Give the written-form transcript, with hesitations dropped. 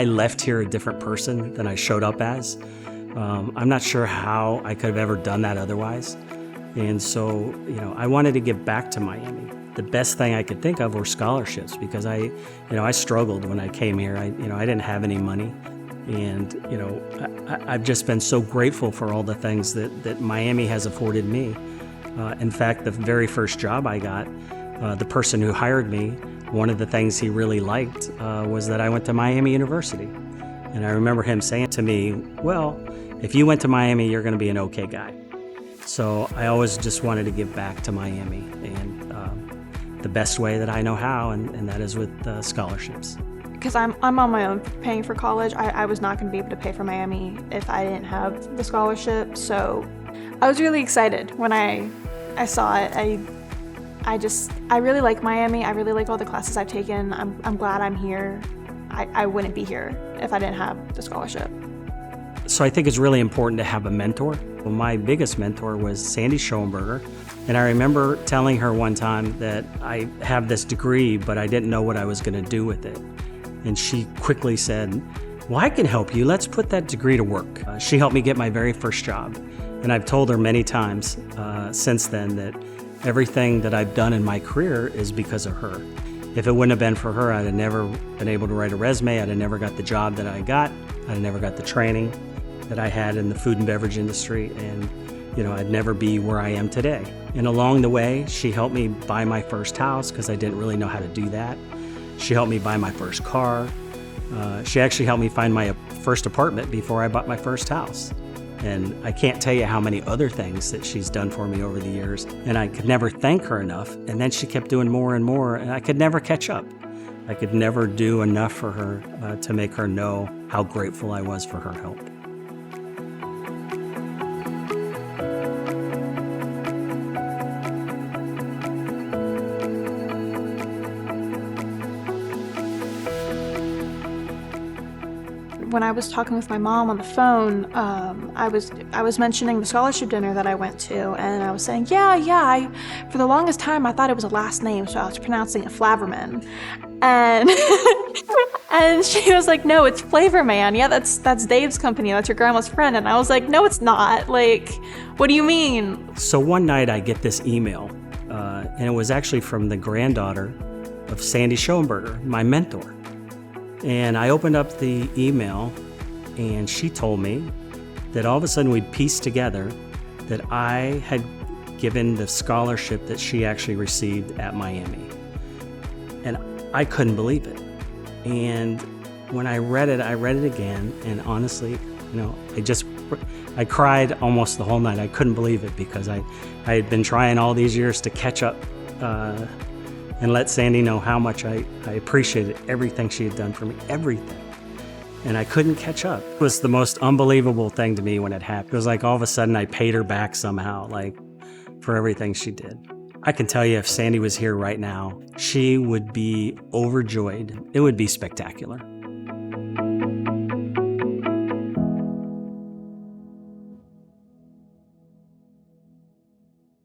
I left here a different person than I showed up as. I'm not sure how I could have ever done that otherwise. And so, I wanted to give back to Miami. The best thing I could think of were scholarships because I struggled when I came here. I didn't have any money. And, I've just been so grateful for all the things that Miami has afforded me. In fact, the very first job I got, the person who hired me, one of the things he really liked was that I went to Miami University. And I remember him saying to me, well, if you went to Miami, you're going to be an okay guy. So I always just wanted to give back to Miami, and the best way that I know how, and that is with scholarships. Because I'm on my own paying for college. I was not going to be able to pay for Miami if I didn't have the scholarship. So I was really excited when I saw it. I really like Miami. I really like all the classes I've taken. I'm glad I'm here. I wouldn't be here if I didn't have the scholarship. So I think it's really important to have a mentor. Well, my biggest mentor was Sandy Schoenberger. And I remember telling her one time that I have this degree, but I didn't know what I was going to do with it. And she quickly said, well, I can help you. Let's put that degree to work. She helped me get my very first job. And I've told her many times since then that everything that I've done in my career is because of her. If it wouldn't have been for her, I'd have never been able to write a resume. I'd have never got the job that I got. I'd have never got the training that I had in the food and beverage industry. And, I'd never be where I am today. And along the way, she helped me buy my first house because I didn't really know how to do that. She helped me buy my first car. She actually helped me find my first apartment before I bought my first house. And I can't tell you how many other things that she's done for me over the years. And I could never thank her enough. And then she kept doing more and more, and I could never catch up. I could never do enough for her to make her know how grateful I was for her help. When I was talking with my mom on the phone, I was mentioning the scholarship dinner that I went to, and I was saying, for the longest time I thought it was a last name, so I was pronouncing it Flaverman, and and she was like, no, it's Flavorman. Yeah, that's Dave's company. That's your grandma's friend. And I was like, no, it's not. Like, what do you mean? So one night I get this email, and it was actually from the granddaughter of Sandy Schoenberger, my mentor. And I opened up the email, and she told me that all of a sudden we'd pieced together that I had given the scholarship that she actually received at Miami. And I couldn't believe it. And when I read it again, and honestly, I cried almost the whole night. I couldn't believe it because I had been trying all these years to catch up and let Sandy know how much I appreciated everything she had done for me, everything. And I couldn't catch up. It was the most unbelievable thing to me when it happened. It was like all of a sudden I paid her back somehow, like for everything she did. I can tell you if Sandy was here right now, she would be overjoyed. It would be spectacular.